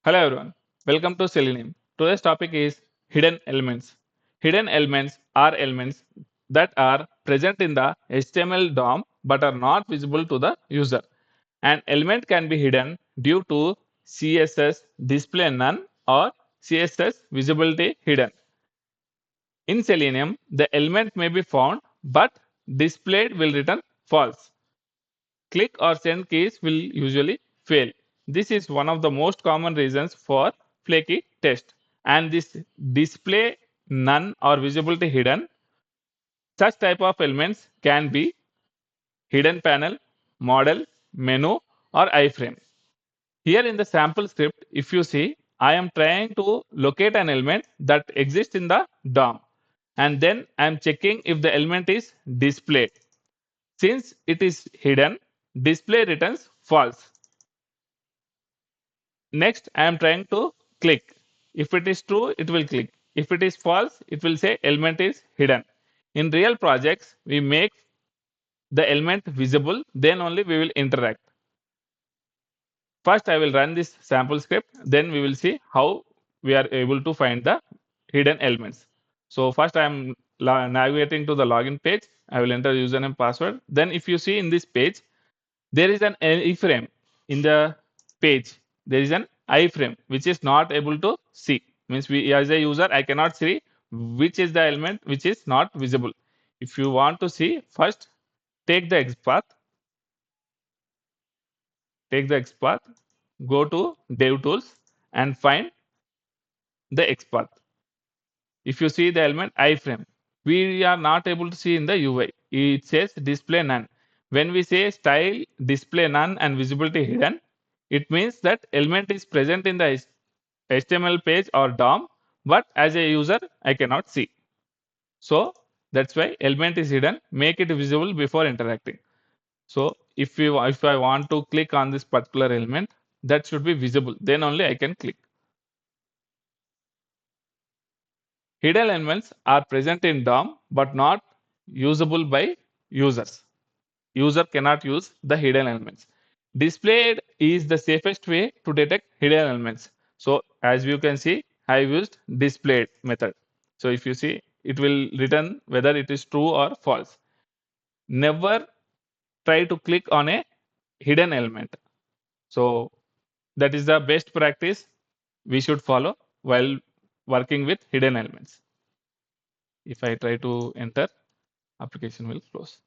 Hello everyone, welcome to Selenium. Today's topic is hidden elements. Hidden elements are elements that are present in the HTML DOM but are not visible to the user. An element can be hidden due to CSS display none or CSS visibility hidden. In Selenium, the element may be found but displayed will return false. Click or send keys will usually fail. This is one of the most common reasons for flaky test. And this display none or visibility hidden, such type of elements can be hidden panel, model, menu, or iframe. Here in the sample script, if you see, I am trying to locate an element that exists in the DOM. And then I am checking if the element is displayed. Since it is hidden, display returns false. Next, I am trying to click. If it is true, it will click. If it is false, it will say element is hidden. In real projects, we make the element visible, then only we will interact. First, I will run this sample script, then we will see how we are able to find the hidden elements. So first, I am navigating to the login page. I will enter username password. Then if you see in this page, there is an iframe in the page. There is an iframe which is not able to see. Means we as a user I cannot see which is the element which is not visible. If you want to see, first take the XPath, go to Dev Tools and find the XPath. If you see the element iframe, we are not able to see in the UI. It says display none. When we say style display none and visibility hidden, it means that element is present in the HTML page or DOM, but as a user, I cannot see. So that's why element is hidden. Make it visible before interacting. So if I want to click on this particular element, that should be visible. Then only I can click. Hidden elements are present in DOM but not usable by users. User cannot use the hidden elements. Displayed is the safest way to detect hidden elements. So as you can see, I used displayed method. So if you see, it will return whether it is true or false. Never try to click on a hidden element. So that is the best practice we should follow while working with hidden elements. If I try to enter, application will close.